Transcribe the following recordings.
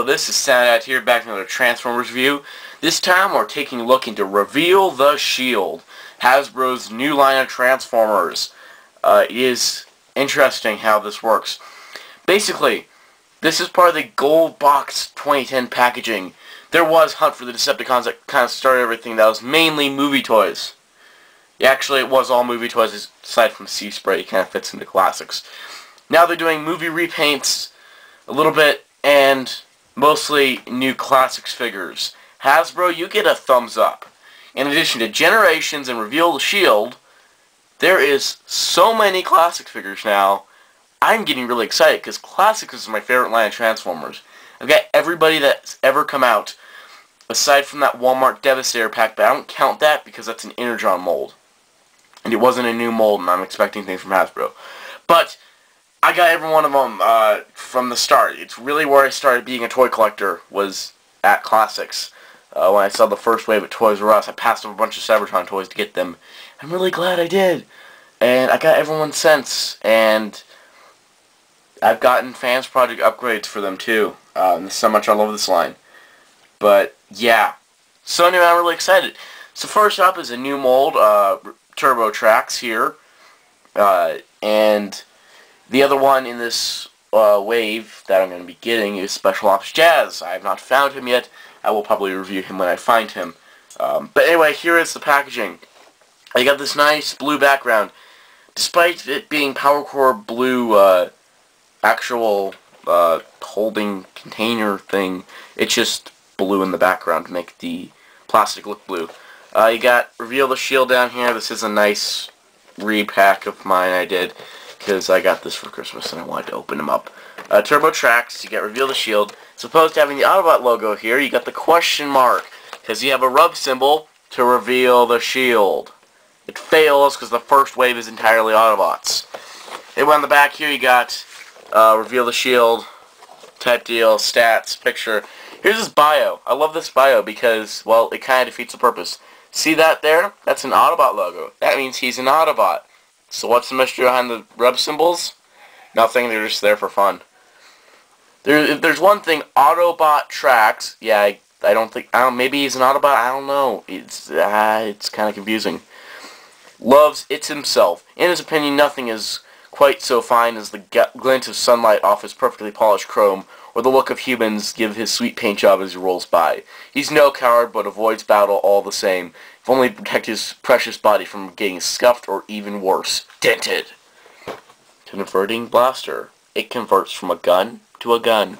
this is Soundout here, back with another Transformers review. This time we're taking a look into Reveal the Shield, Hasbro's new line of Transformers. It is interesting how this works. Basically, this is part of the Gold Box 2010 packaging. There was Hunt for the Decepticons that kind of started everything. That was mainly movie toys. Yeah, actually, it was all movie toys aside from Sea Spray. It kind of fits into classics. Now they're doing movie repaints a little bit, and mostly new classics figures. Hasbro, you get a thumbs up. In addition to Generations and Reveal the Shield, there is so many classic figures now. I'm getting really excited because classics is my favorite line of Transformers. I've got everybody that's ever come out, aside from that Walmart Devastator pack, but I don't count that because that's an Energon mold. And it wasn't a new mold, and I'm expecting things from Hasbro. But I got every one of them from the start. It's really where I started being a toy collector, was at Classics. When I saw the first wave at Toys R Us, I passed up a bunch of Cybertron toys to get them. I'm really glad I did. And I got everyone since, and I've gotten Fans Project upgrades for them too. There's so much I love this line. But yeah, so anyway, I'm really excited. So first up is a new mold, Turbo Tracks here, and the other one in this wave that I'm going to be getting is Special Ops Jazz. I have not found him yet. I will probably review him when I find him. But anyway, here is the packaging. I got this nice blue background. Despite it being Power Core blue actual holding container thing, it's just blue in the background to make the plastic look blue. You got Reveal the Shield down here. This is a nice repack of mine I did, because I got this for Christmas and I wanted to open them up. Turbo Tracks, you got Reveal the Shield. As opposed to having the Autobot logo here, you got the question mark, because you have a rub symbol to reveal the shield. It fails because the first wave is entirely Autobots. Anyway, on the back here you got Reveal the Shield type deal, stats, picture. Here's his bio. I love this bio because, well, it kind of defeats the purpose. See that there? That's an Autobot logo. That means he's an Autobot. So what's the mystery behind the rub symbols? Nothing, they're just there for fun. There's one thing, Autobot Tracks. Yeah, I don't think, maybe he's an Autobot, I don't know. It's kind of confusing. Loves It's himself. In his opinion, nothing is quite so fine as the glint of sunlight off his perfectly polished chrome, or the look of humans give his sweet paint job as he rolls by. He's no coward, but avoids battle all the same, if only to protect his precious body from getting scuffed or even worse, dented. Converting blaster. It converts from a gun to a gun.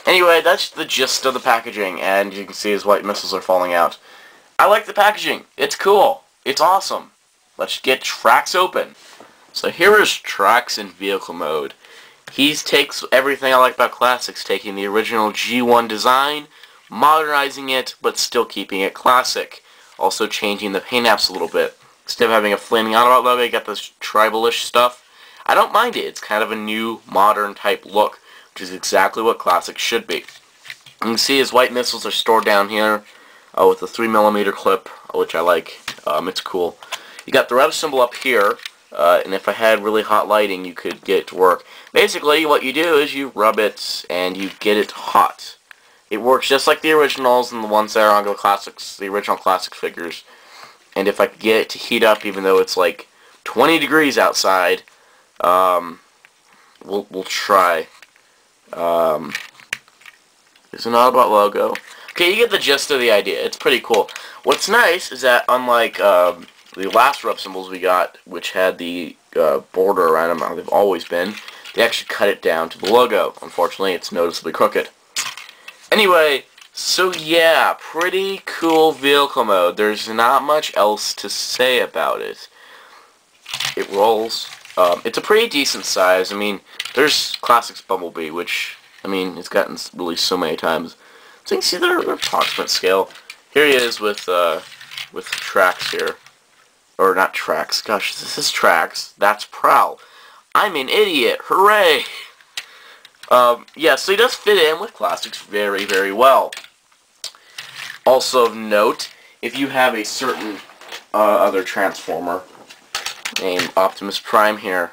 Anyway, that's the gist of the packaging, and you can see his white missiles are falling out. I like the packaging. It's cool. It's awesome. Let's get Tracks open. So here is Tracks in vehicle mode. He takes everything I like about classics, taking the original G1 design, modernizing it, but still keeping it classic. Also changing the paint apps a little bit. Instead of having a flaming Autobot logo, you got this tribal-ish stuff. I don't mind it. It's kind of a new, modern type look, which is exactly what classics should be. You can see his white missiles are stored down here with a 3mm clip, which I like. It's cool. You got the rev symbol up here, and if I had really hot lighting, you could get it to work. Basically, what you do is you rub it and you get it hot. It works just like the originals and the ones that are on the classics, the original classic figures. And if I could get it to heat up, even though it's like 20 degrees outside, we'll try. There's an Autobot logo. Okay, you get the gist of the idea. It's pretty cool. What's nice is that unlike the last rub symbols we got, which had the border around them, how they've always been, they actually cut it down to the logo. Unfortunately, it's noticeably crooked. Anyway, so yeah, pretty cool vehicle mode. There's not much else to say about it. It rolls. It's a pretty decent size. I mean, there's Classics Bumblebee, which, I mean, it's gotten released so many times. So you can see their approximate scale. Here he is with Tracks here. Or not Tracks. Gosh, this is Tracks. That's Prowl. I'm an idiot. Hooray! Yeah, so he does fit in with Classics very, very well. Also of note, if you have a certain other Transformer named Optimus Prime here,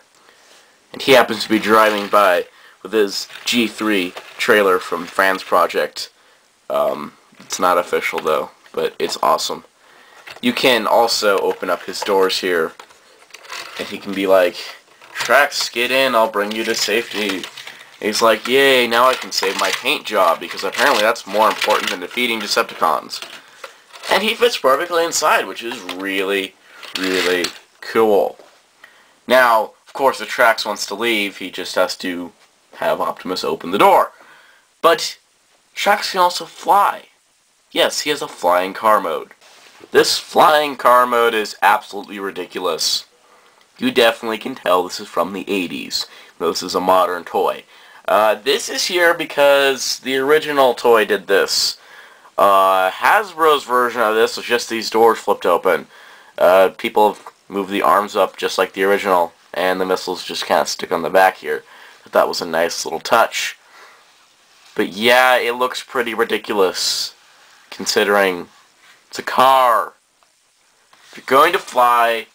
and he happens to be driving by, with his G3 trailer from Fans Project. It's not official though, but it's awesome. You can also open up his doors here, and he can be like, "Trax, get in, I'll bring you to safety." And he's like, "Yay, now I can save my paint job, because apparently that's more important than defeating Decepticons." And he fits perfectly inside, which is really, really cool. Now, of course, if Trax wants to leave, he just has to have Optimus open the door. But Trax can also fly. Yes, he has a flying car mode. This flying car mode is absolutely ridiculous. You definitely can tell this is from the 80s, though this is a modern toy. This is here because the original toy did this. Hasbro's version of this was just these doors flipped open. People have moved the arms up just like the original, and the missiles just kind of stick on the back here. But that was a nice little touch. But yeah, it looks pretty ridiculous, considering it's a car. If you're going to fly,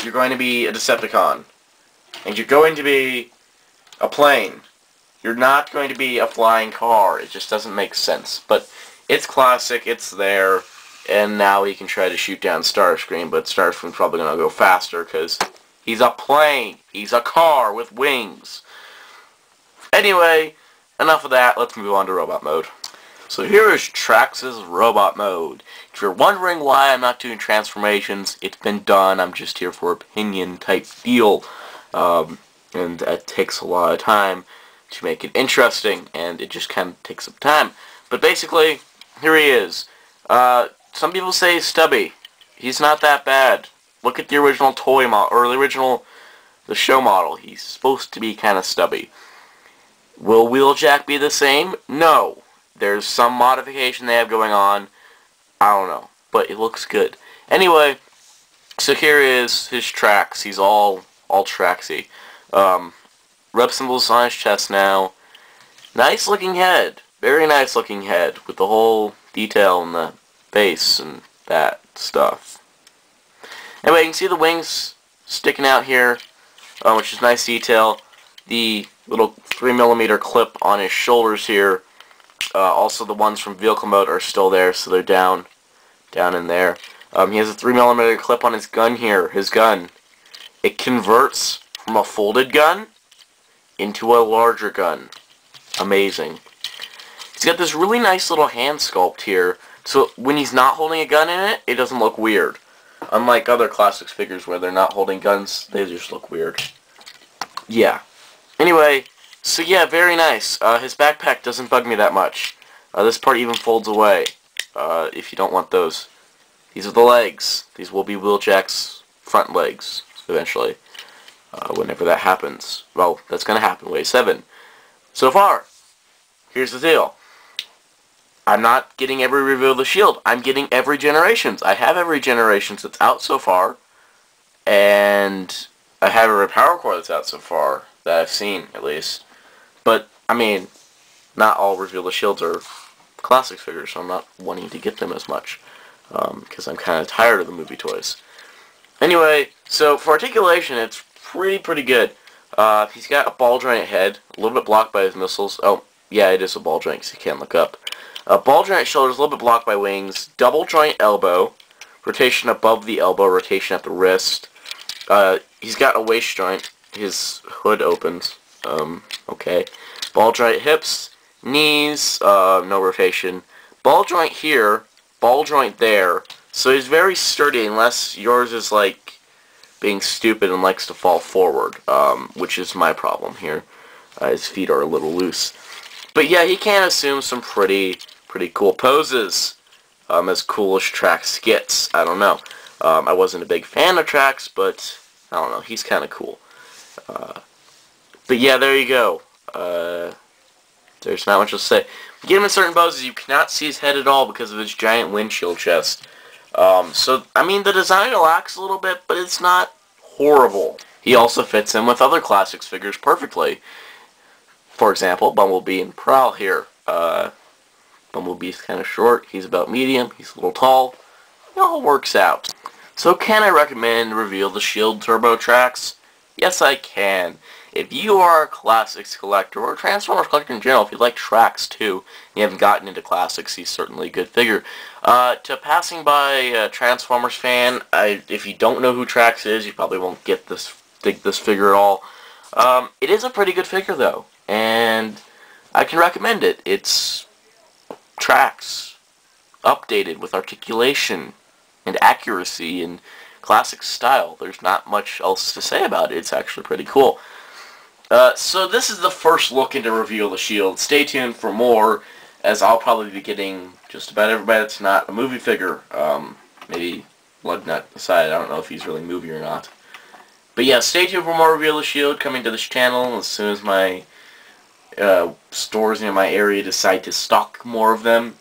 you're going to be a Decepticon. And you're going to be a plane. You're not going to be a flying car. It just doesn't make sense. But it's classic, it's there, and now he can try to shoot down Starscream, but Starscream's probably going to go faster because he's a plane. He's a car with wings. Anyway, enough of that. Let's move on to robot mode. So here is Trax's robot mode. If you're wondering why I'm not doing transformations, it's been done. I'm just here for opinion type deal. And that takes a lot of time to make it interesting, and it just kind of takes some time. But basically, here he is. Some people say he's stubby. He's not that bad. Look at the original toy model, or the show model. He's supposed to be kind of stubby. Will Wheeljack be the same? No. There's some modification they have going on. I don't know. But it looks good. Anyway, so here is his Trax. He's all Traxy. Rep symbols on his chest now. Nice looking head. Very nice looking head. With the whole detail in the face and that stuff. Anyway, you can see the wings sticking out here, which is nice detail. The little 3mm clip on his shoulders here. Also, the ones from vehicle mode are still there, so they're down in there. He has a 3mm clip on his gun here. His gun. It converts from a folded gun into a larger gun. Amazing. He's got this really nice little hand sculpt here, so when he's not holding a gun in it, it doesn't look weird. Unlike other Classics figures where they're not holding guns, they just look weird. Yeah. Anyway, so yeah, very nice. His backpack doesn't bug me that much. This part even folds away, if you don't want those. These are the legs. These will be Wheeljack's front legs, eventually. Whenever that happens. Well, that's going to happen, Wave 7. So far, here's the deal. I'm not getting every review of the Shield. I'm getting every Generations. I have every Generations that's out so far. And I have every Power Core that's out so far, that I've seen, at least. But, I mean, not all Reveal the Shields are Classics figures, so I'm not wanting to get them as much. Because I'm kind of tired of the movie toys. Anyway, so for articulation, it's pretty good. He's got a ball joint head, a little bit blocked by his missiles. Oh, yeah, it is a ball joint, because you can't look up. Ball joint shoulders, a little bit blocked by wings. Double joint elbow. Rotation above the elbow, rotation at the wrist. He's got a waist joint. His hood opens. Okay. Ball joint hips, knees, no rotation. Ball joint here, ball joint there. So he's very sturdy, unless yours is like being stupid and likes to fall forward, which is my problem here. His feet are a little loose. But yeah, he can assume some pretty cool poses. As cool as Trax gets. I don't know. I wasn't a big fan of Trax, but I don't know. He's kind of cool. But yeah, there you go. There's not much to say. You get him in certain poses, you cannot see his head at all because of his giant windshield chest. So, I mean, the design lacks a little bit, but it's not horrible. He also fits in with other Classics figures perfectly. For example, Bumblebee and Prowl here. Bumblebee's kind of short, he's about medium, he's a little tall. It all works out. So can I recommend Reveal the Shield Turbo Trax? Yes, I can. if you are a classics collector, or a Transformers collector in general, if you like tracks too, and you haven't gotten into classics, he's certainly a good figure. To passing by Transformers fan, if you don't know who Trax is, you probably won't dig this figure at all. It is a pretty good figure though, and I can recommend it. It's Trax, updated with articulation and accuracy and classic style. There's not much else to say about it. It's actually pretty cool. So this is the first look into Reveal the Shield. Stay tuned for more, as I'll probably be getting just about everybody that's not a movie figure. Maybe Lugnut aside, I don't know if he's really movie or not. But yeah, stay tuned for more Reveal the Shield coming to this channel as soon as my stores in my area decide to stock more of them.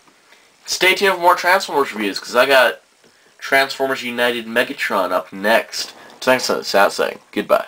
Stay tuned for more Transformers reviews, because I got Transformers United Megatron up next. Thanks for the saying. Goodbye.